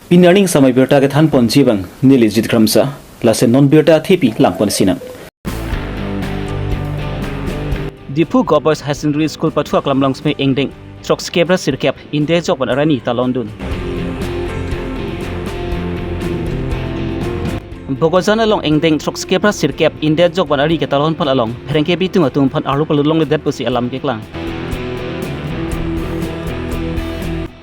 Pinaring samai birta ke than pon jibang nili jidkramsa lase non birta thepi langpon sinang. Dipu Gobers High Secondary School Patua Klamlongs me engding trok skebra sirkap inde jok ban arani ta London. Bogozana long engding trok skebra sirkap inde jok ban ari ke talon pal along pherengke bitung atung phan aru palulong le det pusi alam ke klang.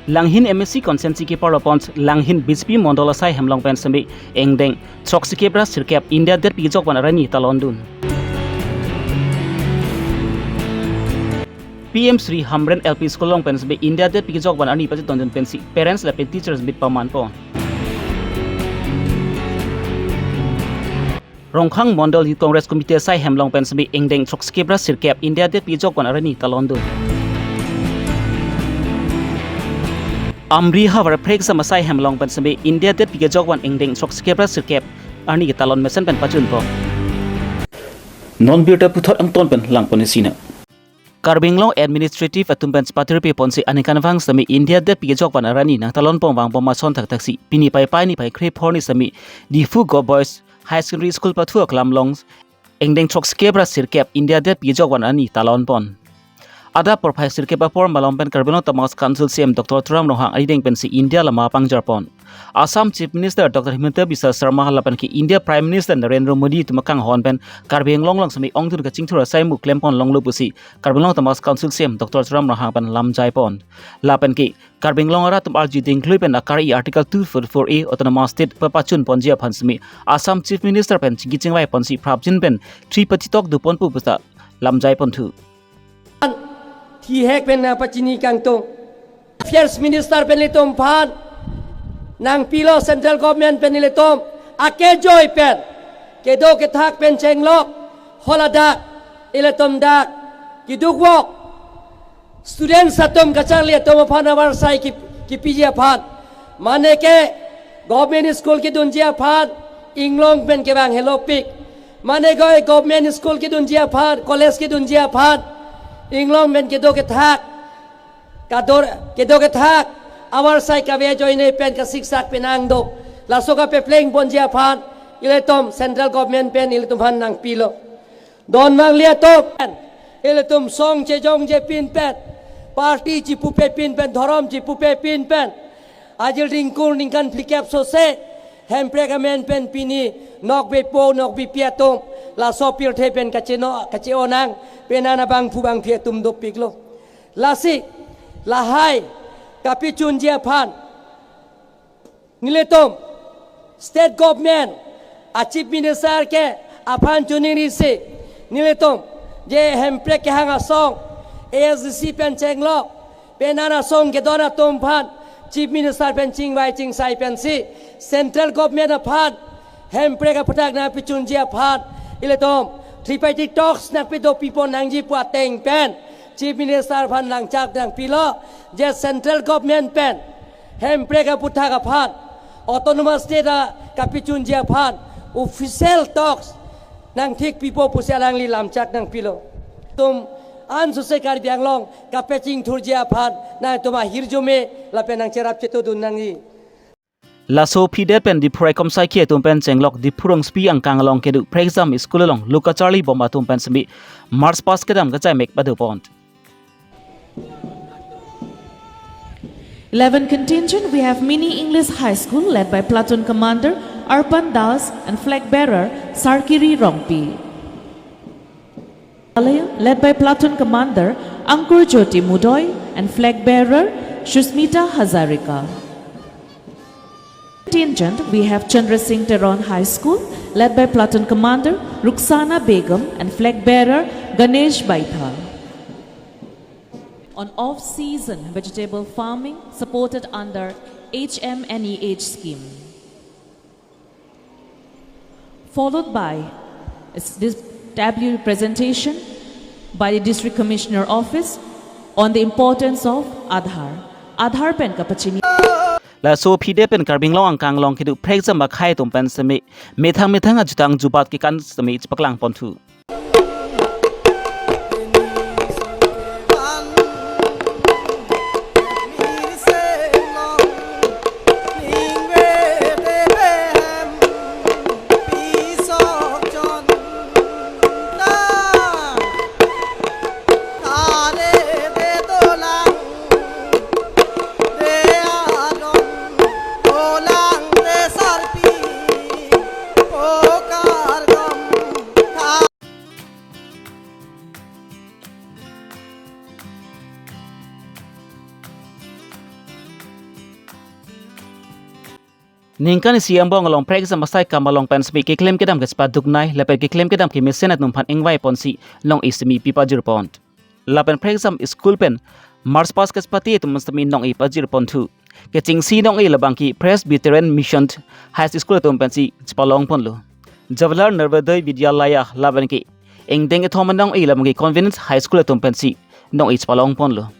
Langhin MSc Consensi ki Parapont Langhin BSP Mondola Sai Hemlong Pen Sambi engding trok skebra sirkap inde det pi jok ban arani ta London. PM Sri Hamren LP School long pens be India det pikijok ban ani pati tonjon pensi parents la pe teachers bit paman po Rongkhang Mondol Youth Congress Committee sai hemlong pens be engdeng trok skebra sirkap India det pikijok ban arani talondun Amri havar prek sama sai hemlong pens be India det pikijok ban engdeng trok skebra sirkap ani ke talon mesen pen pachun po non birta puthot ang ton pen langpon sina Karbi Longri Administrative Atumban Spaterpi Ponsi Anikan Vang Sami India det pijok ban arani nang talon pong wang poma son tak taksi pini pai ni pai kre phorni sami Difu Boys High Secondary School Patua Klamlongs engdeng trok skebra sirkap India det pijok ban ani talon pon Ada porphai sirkap apor malompen Karbi Longri Tamas Council CM Dr. Turam Rohang adeng pensi India lama pangjarpon Assam Chief Minister Dr. Himanta Biswa Sarma halapan ki India Prime Minister Narendra Modi tumakang honpen Karbi Longri sami ongtur ka chingthura sai mu klempon longlu pusi Karbi Longri Tamas Council CM Dr. Turam Rohang pan lamjai pon lapan ki Karbi Longri tum arji dingklui pen akari article 244A autonomous state papachun ponjia phansmi Assam Chief Minister pen chingchingwai ponsi prapjin pen 3 patitok dupon pu pusta lamjai pon thuที่แฮกเป็นนาปัจจินีกังตง Affairs Minister เป็นลิตมพานนางปีโล Central Government เป็นลิตมอาเกจอยเป็นเกโดเกทักเป็นเชงลอกฮอลาดักอิเลตมดักกิดุกวอก Student สัตมกระจังเลียตมพานาวารไซกิปิเจียพานมาเนเก Government School กิดุนเจียพานอิงลงเป็นเกบังเฮโลปิกมาเนเก Government School กิดุนเจียพาน College กิดุนเจียพานInglong men kedo ketak kador kedo ketak awar sai ka ve join pen ka siksak penang do la soka pe pleng bonjia phan iletom central government pen iletom han nang pilo don mang lia to iletom song che jong je pin pen party chi pu pe pin pen dharam chi pu pe pin pen ajil ringkul ningkan flikap so se hem pregamen pen pini nok be po nok bi piatom la sopir the pen ka cheno nang penana bang pu bang phia tum do piklo la si la hai kapi chun jia phan niletom state government a chief minister ke aphan chuni ri se niletom je hempre ke hanga song ASC pen chenglo penana song ke dona tom phan chief minister pen chingwai chingsai pen si central government aphan hempre ka phatak na pi chun jia phan iletom Tripartite talks nak pido people nang ji puat teng pen Chief Minister phan lang chak nang pilo je central government pen hem preka putha ka phan autonomous state ka pichun jia phan official talks nang thik people pusalang li lam chak nang pilo tum an susai kar biang long ka peching thur jia phan na tuma hirjome la pen nang cherap cheto dun nang ni Laso pidet pen di pray kom sai tum pen chenglok di purong spi ang kang long kedu pray exam school long luka charlie bomba tum pen smi mars pass kedam ka chai mek padu pont 11 contingent we have Mini English High School led by Platoon Commander Arpan Das and flag bearer Sarkiri Rongpi led by Platoon Commander Ankur Jyoti Mudoy and flag bearer Shusmita Hazarika Contingent, we have Chandra Singh Teron High School, led by Platoon Commander Ruksana Begum and flag bearer Ganesh Baitha. On off-season vegetable farming supported under HMNEH scheme. Followed by this W presentation by the District Commissioner Office on the importance of Aadhaar. Aadhaar pen kapachini. La so pide pen Karbi Longri ang kang long kedu pray exam ba khai tum pen sami methang ajutang jubat ki kan sami chpaklang pontu Ningkan siam bong along prek sama sai kamalong pen smi ke claim kedam ke spa dugnai lepe ke claim kedam ke mesenat numpan engwai ponsi long ismi pipajir pont. Lapen prek sam school pen Mars pas ke spati tu mustami nong i pajir pontu. Ke cingsi nong i labangki Presbyterian Mission High School tu pensi spalong pon lo. Jawaharlal Nirvodaya Vidyalaya laban ki engdeng ke thoman nong i labangki Convent High School tu pensi nong i spalong pon lo.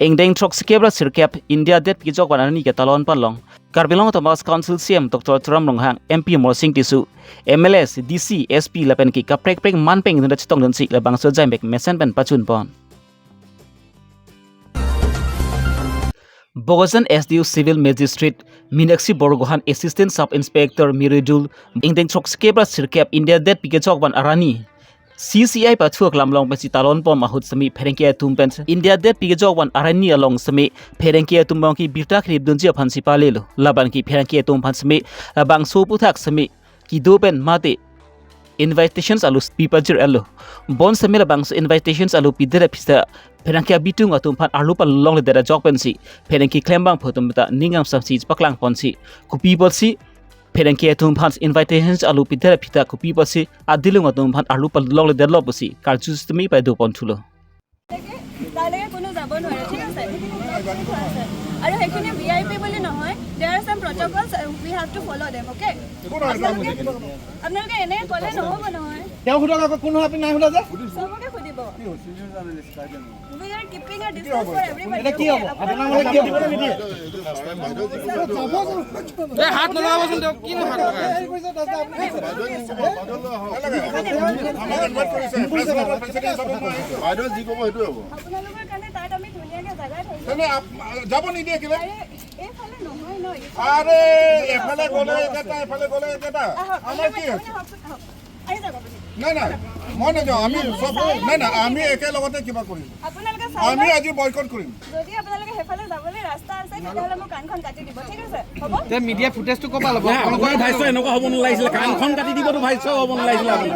Engdeng trok skebra sirkep India det pi jok banani ke talon panlong. Karbi Longri Council CM Dr. Turam Longhang MP Morsing Tisu MLS DC SP lapen ki kaprek prek manpeng nda chitong donsi labang so jaimek mesen pen pachun pon. Bogosan SDU Civil Magistrate Minaksi Borgohan Assistant Sub Inspector Miridul engdeng trok skebra sirkep India det pi jok ban arani. CCI patuak lamlong pensi talon pom mahut semi perengkia tumpen India det pi jok wan arani along semi perengkia tumbang ki birta krip dunji phansi palelo laban ki perengkia tum phan semi bang so puthak semi ki dopen mate invitations alu pipajir allo bon semi labang so invitations alu pidera pista perengkia bitung atum phan alu pal long le dera jok pensi perengki klembang photum ta ningam samsi paklang ponsi ku people si Perengkia tum phan invitations alu pidera pita ku people si adilung atum phan alu pal long le derlo pusi karju systemi pai do pon thulo. তালৈকে কোনো যাব নোৱাৰে ঠিক আছে আৰু হেখিনি VIP বুলি নহয় there are some protocols we have to follow them okay আপোনালোকে এনে ক'লে নহব নহয় তেওঁ খুদক আকৌ কোনো আপনি নাই খুদা যে সবকে খুদিব we are keeping a distance for everybody এটা কি হ'ব আপোনাৰ মানে কি দিব নিদিয়ে এ হাত নলাবচোন দেও কি হাত লগায় বাইদেউ যি ক'ব সেইটো হ'ব আপোনালোকৰ কাৰণে তাত আমি ধুনীয়াকৈ জাগা থৈছো তেনে যাব নিদিয়ে কিলে এইফালে নহয় ন আরে এফালে গলে এটা আমাৰ কি আছে আহি যাব আপুনি নাই নাই মই নাযাওঁ আমি সব নাই নাই আমি একে লগতে কিবা কৰিম আপোনালোকে আমি আজি বয়কট কৰিম যদি আপোনালোকে হেফালে যাবলৈ ৰাস্তা আছে তেতিয়াহ'লে মোৰ কাণখন কাটি দিব ঠিক আছে হ'ব তে মিডিয়া ফুটেজটো কবা ল'ব আপোনাৰ ভাইছ এনেকুৱা হ'ব নালাগিছিল কাণখন কাটি দিবতো ভাইছ হ'ব নালাগিছিল আপুনি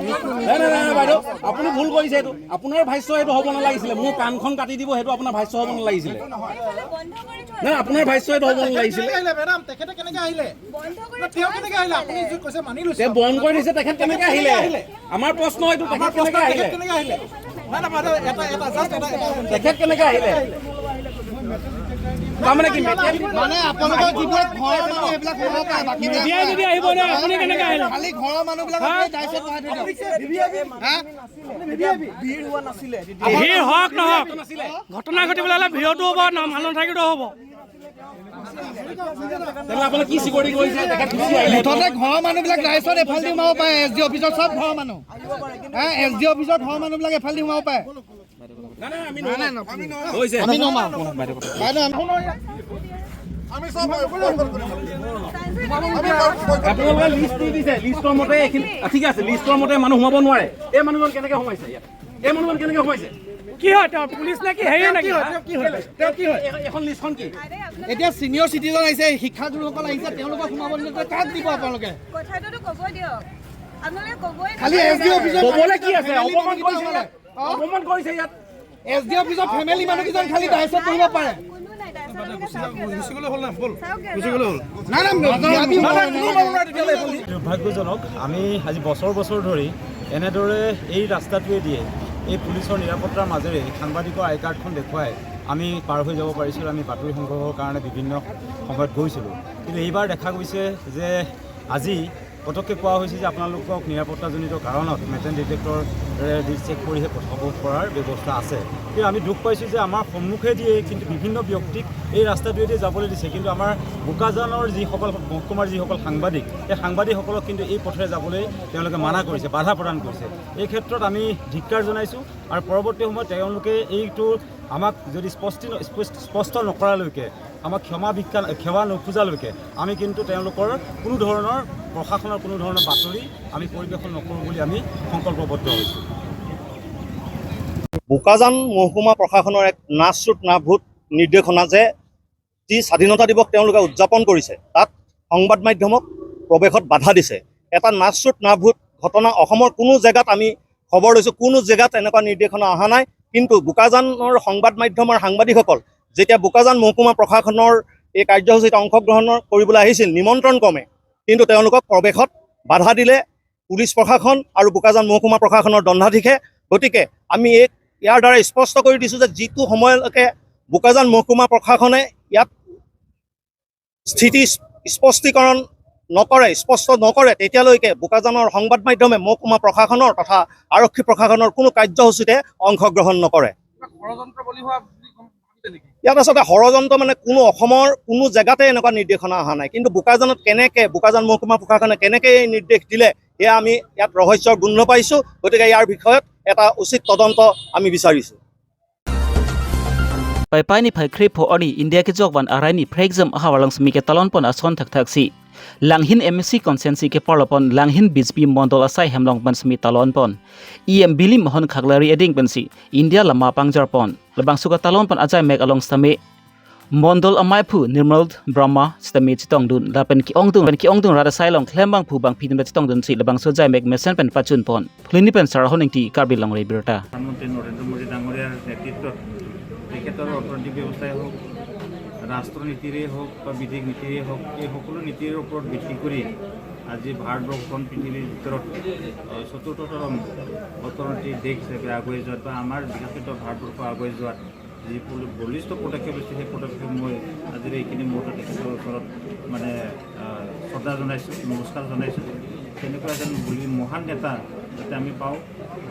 নাই বাইদেউ আপুনি ভুল কৰিছে এইটো আপোনাৰ ভাইছ এইটো হ'ব নালাগিছিল মোৰ কাণখন কাটি দিব সেইটো আপোনাৰ ভাইছ হ'ব নালাগিছিল বন্ধ কৰি থৈ নাই আপোনাৰ ভাইছ এইটো হ'ব নালাগিছিল আহিলে মেডাম তেখেতে কেনেকৈ আহিলে বন্ধ কৰি তেওঁ কেনেকৈ আহিলে আপুনি যি কৈছে মানি লৈছে তে বন্ধ কৰি দিছে তেখেত কেনেকৈ আহিলে আমাৰ প্ৰশ্ন এইটো তেখেত কেনেকৈ আহিলে কেনেকৈ আহিলে নাই না বাইদেউ এটা জাষ্ট এটা তেখেত কেনেকৈ আহিলে তাৰমানে কি মানে আপোনালোকৰ যিবোৰ ঘৰৰ মানুহ এইবিলাক হ'ব পাৰে বাকী মিডিয়াই যদি আহিব নে আপুনি কেনেকৈ আহিলে খালি ঘৰৰ মানুহবিলাক দায়িত্ব বহাই থৈ দিয়ক হা ভিৰ হোৱা নাছিলে ভিৰ হওক নহওক ঘটনা ঘটিবলৈ হ'লে ভিৰতো হ'ব মানুহ নাথাকিলেও হ'ব তেনে আপুনি কি চিকিউৰিটি কৰিছে তেখেত গুচি আহিলে মুঠতে ঘৰৰ মানুহবিলাক ৰাইজত এফাল দি সোমাব পাৰে এছ ডি অফিচত চব ঘৰৰ মানুহ হা এছ ডি অফিচত ঘৰৰ মানুহবিলাক এফাল দি সোমাব পাৰে আমি নমাওঁ বাইদেউ আমি সব বয়কট কৰিম আপোনালোকে লিষ্ট দি দিছে লিষ্টৰ মতে এইখিনি ঠিক আছে লিষ্টৰ মতে মানুহ সোমাব নোৱাৰে এই মানুহজন কেনেকৈ সোমাইছে ইয়াত এই মানুহজন কেনেকৈ সোমাইছে কি হয় তেওঁ পুলিচ নে কি হেৰি নেকি তেওঁ কি হয় এখন লিষ্টখন কি এতিয়া চিনিয়ৰ চিটিজন আহিছে শিক্ষাগুৰুসকল আহিছে তেওঁলোকক সোমাব নিদিয়ে কাক দিব আপোনালোকে কথাটোতো ক'ব দিয়ক আপোনালোকে ক'বই খালি এছ ডি অফিচত ক'বলৈ কি আছে অপমান কৰিছে ইয়াত অপমান কৰিছে ইয়াত এছ ডি অফিচত ফেমিলি মানুহকেইজন খালি দায়িত্ব কৰিব পাৰে কোনো নাই গুচি গ'লে হ'ল না ব'ল গুচি গ'লে হ'ল দুৰ্ভাগ্যজনক আমি আজি বছৰ ধৰি এনেদৰে এই ৰাস্তাটোৱে দিয়ে এই পুলিচৰ নিৰাপত্তাৰ মাজেৰে সাংবাদিকৰ আই কাৰ্ডখন দেখুৱাই আমি পাৰ হৈ যাব পাৰিছিলোঁ আমি বাতৰি সংগ্ৰহৰ কাৰণে বিভিন্ন সময়ত গৈছিলোঁ কিন্তু এইবাৰ দেখা গৈছে যে আজি পটককৈ কোৱা হৈছে যে আপোনালোকক নিৰাপত্তাজনিত কাৰণত মেটেল ডিটেক্টৰেৰে চেক কৰিহে পঠাব পৰাৰ ব্যৱস্থা আছে কিন্তু আমি দুখ পাইছোঁ যে আমাৰ সন্মুখেদিয়ে কিন্তু বিভিন্ন ব্যক্তিক এই ৰাস্তাটোৱেদি যাবলৈ দিছে কিন্তু আমাৰ বোকাজানৰ যিসকল মহকুমাৰ যিসকল সাংবাদিক সেই সাংবাদিকসকলক কিন্তু এই পথেৰে যাবলৈ তেওঁলোকে মানা কৰিছে বাধা প্ৰদান কৰিছে এই ক্ষেত্ৰত আমি ধিক্কাৰ জনাইছোঁ আৰু পৰৱৰ্তী সময়ত তেওঁলোকে এইটো আমাক যদি স্পষ্ট নকৰালৈকে আমাক ক্ষমা নোখোজালৈকে আমি কিন্তু তেওঁলোকৰ কোনো ধৰণৰ প্ৰশাসনৰ কোনো ধৰণৰ বাতৰি আমি পৰিৱেশন নকৰোঁ বুলি আমি সংকল্পবদ্ধ হৈছোঁ বোকাজান মহকুমা প্ৰশাসনৰ এক নাচুট নাভূত নিৰ্দেশনা যে যি স্বাধীনতা দিৱস তেওঁলোকে উদযাপন কৰিছে তাত সংবাদ মাধ্যমক প্ৰৱেশত বাধা দিছে এটা নাচুট নাভূত ঘটনা অসমৰ কোনো জেগাত আমি খবৰ লৈছোঁ কোনো জেগাত এনেকুৱা নিৰ্দেশনা অহা নাই কিন্তু বোকাজানৰ সংবাদ মাধ্যমৰ সাংবাদিকসকল যেতিয়া বোকাজান মহকুমা প্ৰশাসনৰ এই কাৰ্যসূচীত অংশগ্ৰহণ কৰিবলৈ আহিছিল নিমন্ত্ৰণ ক্ৰমে, কিন্তু তেওঁলোকক প্ৰৱেশত বাধা দিলে পুলিচ প্ৰশাসন আৰু বোকাজান মহকুমা প্ৰশাসনৰ দণ্ডাধীশে। গতিকে আমি ইয়াৰ দ্বাৰা স্পষ্ট কৰি দিছোঁ যে যিটো সময়লৈকে বোকাজান মহকুমা প্ৰশাসনে ইয়াত স্থিতি স্পষ্টীকৰণ স্পষ্ট নকৰে, তেতিয়ালৈকে বোকাজানৰ সংবাদ মাধ্যমে মহকুমা প্ৰশাসনৰ তথা আৰক্ষী প্ৰশাসনৰ কোনো কাৰ্যসূচীতে অংশগ্ৰহণ নকৰে। ইয়াত আচলতে ষড়যন্ত্ৰ মানে অসমৰ কোনো জেগাতে এনেকুৱা নিৰ্দেশনা অহা নাই, কিন্তু বোকাজানত বোকাজান মহকুমা প্ৰশাসনে কেনেকৈ এই নিৰ্দেশ দিলে সেয়া আমি ইয়াত ৰহস্যৰ গোন্ধ পাইছোঁ। গতিকে ইয়াৰ বিষয়ত এটা উচিত তদন্ত আমি বিচাৰিছোঁ। Pai ni pai krip ho ani India ke jogwan arai ni prexam hawalang smi ke talon pon ason thak thak si langhin MSC consensi ke parlapon langhin BJP mondol asai hemlong ban smi talon pon em bili mohon khaglari eding pensi India lama pangjar pon labang suka talon pon ajai mek along stame mondol amai phu nirmal brahma stame chitong dun lapen ki ongdung rada sailong klembang phu bang pidum chitong dun si labang so jai mek mesen pen pachun pon flini pen sarhoning ti Karbi Longri Abirta তেখেতৰ অৰ্থনৈতিক ব্যৱস্থাই হওক, ৰাষ্ট্ৰনীতিৰে হওক বা বিদেশ নীতিৰে হওক, এই সকলো নীতিৰ ওপৰত ভিত্তি কৰি আজি ভাৰতবৰ্ষখন পৃথিৱীৰ ভিতৰত চতুৰ্থতম অৰ্থনৈতিক দেশ হিচাপে আগুৱাই যোৱাত বা আমাৰ বিকশিত ভাৰতবৰ্ষ আগুৱাই যোৱাত যি বলিষ্ঠ পদক্ষেপ লৈছে সেই পদক্ষেপ মই আজিৰ এইখিনি মুহূৰ্তত তেখেতৰ ওচৰত মানে শ্ৰদ্ধা জনাইছোঁ, নমস্কাৰ জনাইছোঁ। তেনেকুৱা এজন মহান নেতা যাতে আমি পাওঁ,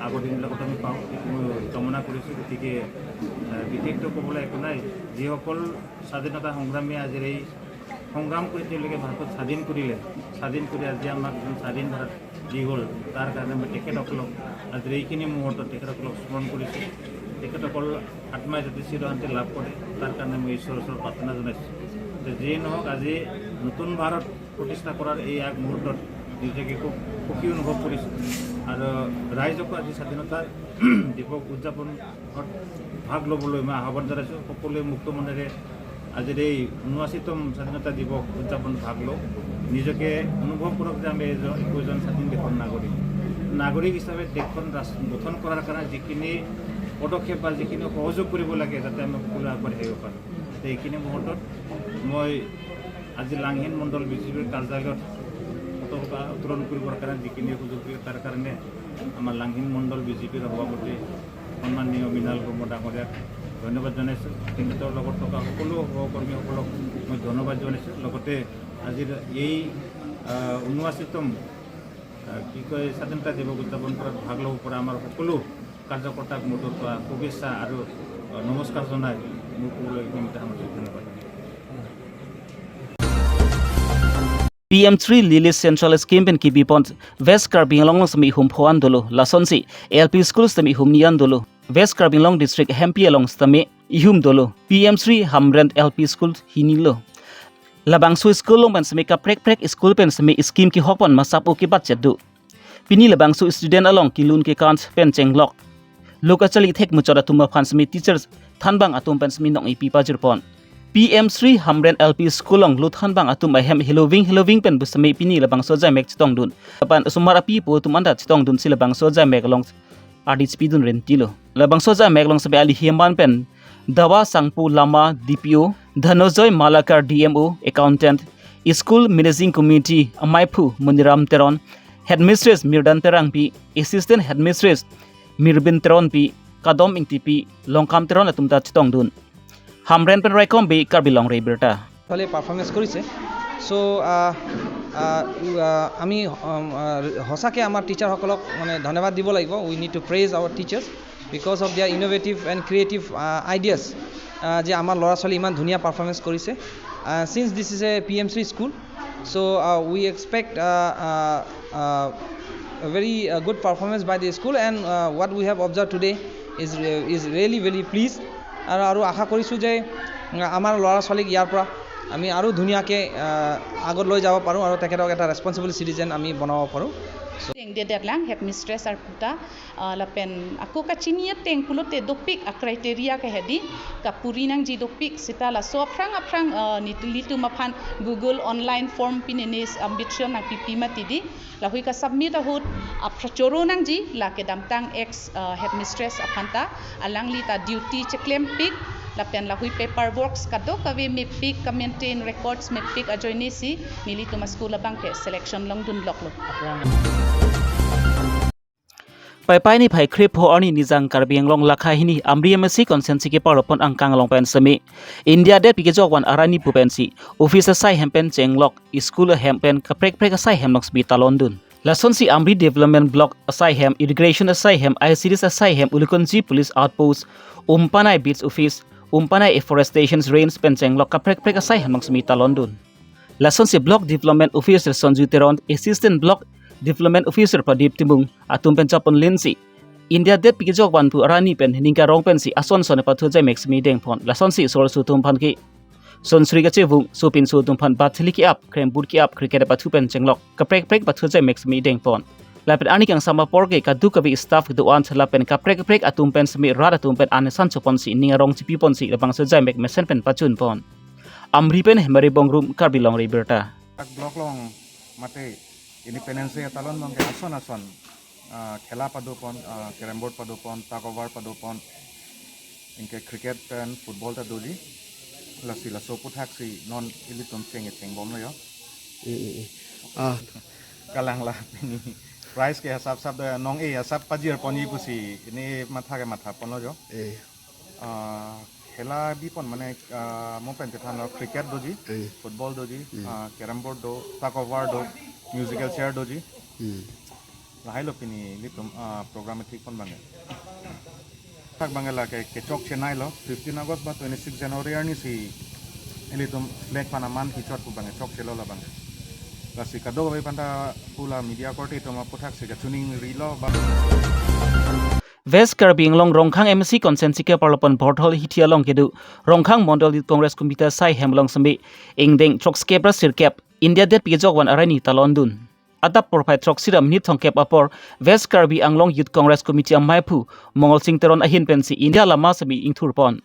আগৰ দিনবিলাকত আমি পাওঁ, মই কামনা কৰিছোঁ। গতিকে বিশেষটো ক'বলৈ একো নাই, যিসকল স্বাধীনতা সংগ্ৰামীয়ে আজিৰ এই সংগ্ৰাম কৰি তেওঁলোকে ভাৰতত স্বাধীন কৰি আজি আমাক স্বাধীন ভাৰত দি হ'ল, তাৰ কাৰণে মই তেখেতসকলক আজিৰ এইখিনি মুহূৰ্তত তেখেতসকলক স্মৰণ কৰিছোঁ। তেখেতসকল আত্মাই যাতে চিৰশান্তি লাভ কৰে তাৰ কাৰণে মই ঈশ্বৰৰ ওচৰত প্ৰাৰ্থনা জনাইছোঁ। যিয়ে নহওক আজি নতুন ভাৰত প্ৰতিষ্ঠা কৰাৰ এই আগ মুহূৰ্তত নিজকে খুব সুখী অনুভৱ কৰিছোঁ আৰু ৰাইজকো আজি স্বাধীনতা দিৱস উদযাপনত ভাগ ল'বলৈ মই আহ্বান জনাইছোঁ। সকলোৱে মুক্ত মনেৰে আজিৰ এই ৭৯তম স্বাধীনতা দিৱস উদযাপনত ভাগ লওঁ। নিজকে অনুভৱ কৰক যে আমি একোজন স্বাধীন দেশৰ নাগৰিক হিচাপে দেশখন গঠন কৰাৰ কাৰণে যিখিনি পদক্ষেপ বা যিখিনি সহযোগ কৰিব লাগে যাতে আমি সকলোৱে আগবাঢ়ি আহিব পাৰোঁ। এইখিনি মুহূৰ্তত মই আজি লাংহিন মণ্ডল বিজেপিৰ কাৰ্যালয়ত পতাকা উত্তোলন কৰিবৰ কাৰণে যিখিনি সুযোগ দিয়ে তাৰ কাৰণে আমাৰ লাংহিন মণ্ডল বিজেপিৰ সভাপতি সন্মানীয় মৃণাল ব্ৰহ্ম ডাঙৰীয়াক ধন্যবাদ জনাইছোঁ। তেখেতৰ লগত থকা সকলো সহকৰ্মীসকলক মই ধন্যবাদ জনাইছোঁ। লগতে আজিৰ এই ৭৯তম স্বাধীনতা দিৱস উদযাপন কৰাত ভাগ ল'ব পৰা আমাৰ সকলো কাৰ্যকৰ্তাক মোৰ পৰা শুভেচ্ছা আৰু নমস্কাৰ জনাই মোৰ ক'বলৈ সামৰিছোঁ। ধন্যবাদ। PM3 Lily Central Scheme pen ki bipont West Karbi Long sami hum phoan dolo lasonsi LP School sami hum nian dolo West Karbi Long District Hempi along sami ihum dolo PM3 Hamrand LP School hinilo Labangsu School long ban sami ka prek school pen sami scheme ki hokpon masap o ki budget du Pini labangsu student along ki lun ki kant pen chenglok Lokachali thek muchora tuma phan sami teachers thanbang atum pen sami nong ipi pajurpon PM3 Hamren LP School long luthan bang atum ahem Halloween pen busami pini labang soja mek chitong dun pan sumara pi po tumanda chitong dun sila bang soja mek long adi speedun rentilo labang soja mek long sabe ali himan pen dawa sangpu lama DPO Dhanojoy Malakar DMO accountant school managing committee amaipu Muniram Teron headmistress Mirdan Terang pi assistant headmistress Mirbin Teron pi kadom ingtipi longkam Teron atumda chitong dun Hamren pen raikom be Karbi Longri Abirta ফলে performance করেছে so আমি হসাকে আমার টিচারসকলক মানে ধন্যবাদ দিব লাগিব we need to praise our teachers because of their innovative and creative ideas যে আমার ল'ৰা ছোৱালী ইমান ধুনীয়া পাৰফৰমেন্স কৰিছে since this is a PM3 school so we expect a very good performance by the school and what we have observed today is really very pleased আৰু আশা কৰিছোঁ যে আমাৰ ল'ৰা ছোৱালীক ইয়াৰ পৰা আমি আৰু ধুনীয়াকৈ আগত লৈ যাব পাৰোঁ আৰু তেখেতক এটা ৰেছপন্সিবল চিটিজেন আমি বনাব পাৰোঁ Dia daklang headmistress arputa lapen aku kaciniya teng pulut te dopik criteria ka hedi ka purinang ji dopik sita la so aprang nitlitu maphan Google online form pinenis ambition na pipi matidi la hui ka submit ahut aprachoro nang ji la ke damtang ex headmistress aphanta alang li ta duty che claim pick la pen la hui paperworks kado kawe me pick ka maintain records me pick ajoini si nili tuma school abang ke selection long dun lok lo Pai ni phai krip ho ani nijang Karbi Anglong lakha hini amri MSc consensi ke parapon angkang long pen semi India det pike jokwan arani pupensi office sai hempen chenglok school hempen kaprek prek sai hemlok sbita London Lason si Amri Development Block asai hem irrigation asai hem ICDs asai hem Ulikonji Police Outpost umpanai beach office umpanai afforestation range pen chenglok kaprek prek asai hemlok sbita London Lason si Block Development Officer Sonju Teron Assistant Block Development Officer Padip Timung atum pen chapon Lindsay India det pike jokwan pu arani pen ningka rong pen si ason sone pathu jai max mi deng phon lason si sor su tum phan ki son sri ga chevung supin su tum phan bathili ki up krem bur ki up cricket pathu pen chenglok kaprek prek pathu jai max mi deng phon la pen ani kang sama por ke kadu ka bi staff du an la pen kaprek prek atum pen smi ra atum pen an san chopon si ninga rong chipi pon si labang su jai max mesen pen pachun pon amri pen hemari bongrum Karbi Longri Abirta block long mate independence talon mangke ason khela padopon carom board padopon takovar padopon inke cricket pen football ta doji lasi la sopu thaksi non ilitum chenge chengbom lo yo kalang la ni price ke hisab sab nong e hisab pajir poni pusi ini matha ke matha pon lo yo khela bi pon mane mo pen te thano cricket doji football doji carom board do takovar do musical chair doji lahai lo pini litum program thik pon bange thak bangala ke chok chenai lo 15 August ba 26 January ani si litum flag panaman ki chot pu bange chok chelo la bange lasi kado bai panda pula media court to ma puthak se ga tuning rilo ba West Karbi Anglong Rongkhang MSc consensi ke parlopon porthol hitia long kedu Rongkhang Mondol Youth Congress Committee sai hemlong sambi ingdeng troxkepra sirkep India det pige jokwan arani ta London Atap porpai troxiram nit thongkep apor West Karbi Anglong Youth Congress Committee amaipu Mongol Singh Teron ahin pensi India lama sami ingthurpon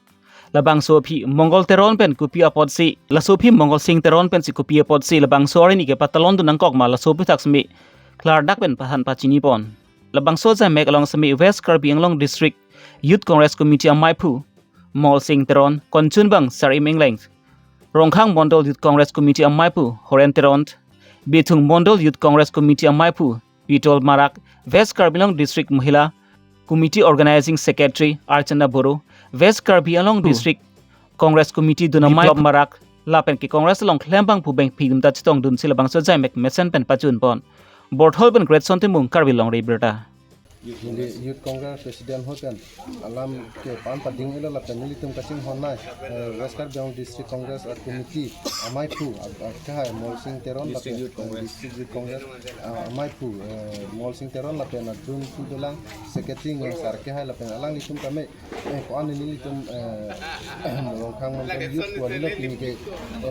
labang sopi Mongol Teron pen kupi apod si la sopi Mongol Singh Teron pen si kupi apod si labang sori ni ke patalon dun angkok ma la sopi taksmi klar dak pen pahan pachini pon labang soja mek along sami West Karbi Anglong District Youth Congress Committee amaipu Mongol Singh Teron konchun bang sarim engleng Rongkhang Mondol Youth Congress Committee amaipu Horen Teron Bitung Mondol Youth Congress Committee amaipu Pitol Marak West Karbi Anglong District Mahila Committee Organizing Secretary Archana Boro West Karbi Anglong District Congress Committee Dunamai Marak lapen ki Congress long klembang pubeng pigum ta chitong dun silabang so jai mek mesen pen pachun pon board hol ben great sonte mung Karbi Longri Abirta Youth Congress President hoten alam ke pan pading ilo la penili tum kasing honai West Karbi Anglong District Congress Committee amai pu ka Mol Singh Teron la District Youth Congress amai pu Mol Singh Teron la pen adun tu dolang secretary ng sar ke la pen alang litum kame ko an ni litum Rongkhang Mondol youth ko lo pini ke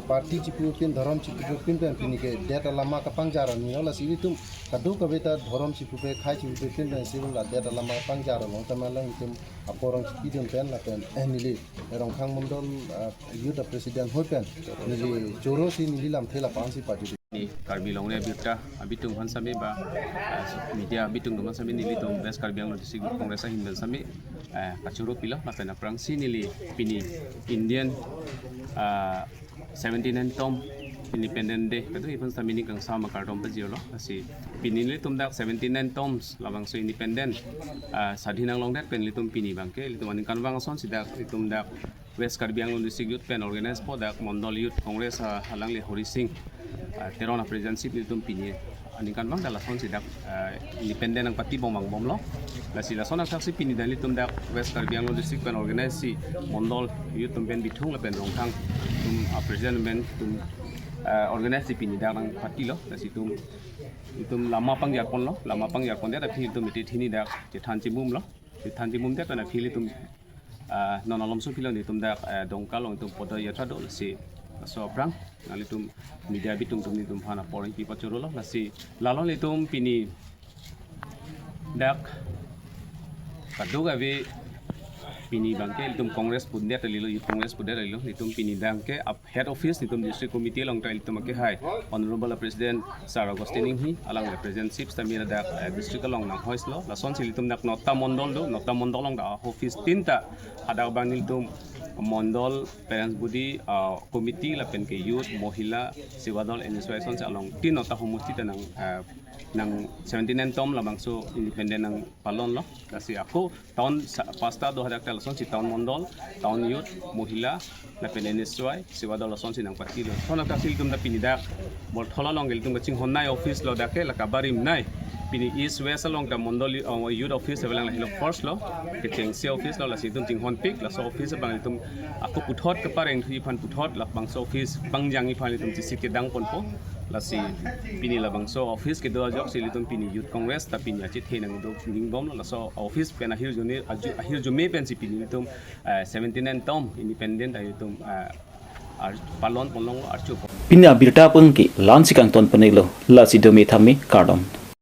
party chipu pin dharam chipu pin pen pini ke data lama ka pangjaran ni la silitum kadu ka beta dharam chipu pe khai chipu pin pen la data lama pangjaran long tamalang itum aporong chipu pen la pen nili Rongkhang Mondol youth president hoten nili joro si nili lam thela pansi party ni Karbi Longri Abirta abitung han sami ba media abitung dum sami nili tum West Karbi Anglong District Congress hin ben sami kachuro pila la pena prang si nili pini Indian 79 tom independent day kadu ipon sami ni kang sama kardom pa jiolo asi pini nili tum dak 79 toms labang so independent sadhinang long dat pen litum pini bangke litum aning kanwang son sidak litum dak West Karbi Anglong District Youth Pen organize po dak Mondol Youth Congress halang li Hori Singh Teron presidency litum pini aning kanwang dala son sidak independent ang pati bomang bomlo la sila son saksi pini dan litum dak West Karbi Anglong District Pen organize si Mondol Youth pen bitung la pen Rongkhang tum president men tum organize si pini dak ang pati lo la situm itum lama pang yakon lo lama pang yakon da phi tum ti thini dak ti thanjimum lo ti thanjimum da na phili tum nonolom su philo ni tum dak dongkalong tum podo yatra do si so prang nali tum media bitung tum ni tum hana poring ki pachuro lo la si lalong li tum pini dak kaduga vi pini bangke litum Kongres pundet lilo Kongres pundet lilo litum pini dangke up head office litum district committee long trail litum ke hai honorable president Sir Augustine hi alang representative tamira da district long nang hois lo la son litum nak nota mondol long da office tinta ada bang litum mondol parents budi committee la pen ke youth mohila siwadol NSY sa along tin nota homusti tanang nang 79 tom labang so independent nang palon lo kasi ako tahun pasta 2000 son si tahun mondol tahun youth mohila la pen NSY siwadol son si nang patilo son kasi litum da pinidak bol thola long litum ching honnai office lo dake la kabarim nai pini east west along the mondol youth office belang la hilo first lo ke chengsi office lo la situm ting hon pick la so office bang litum aku puthot ke pareng thi phan puthot la bang so office bang jangi phan litum ci ke dang pon po la si pini la bang so office ke do jok si litum pini youth congress ta pini achi the nang do ning bom la so office pen ahir joni ahir jume pen si pini litum 79 tom independent litum palon polong archu Pina Abirta pun ki lansikang ton penelo la si domi thami kardom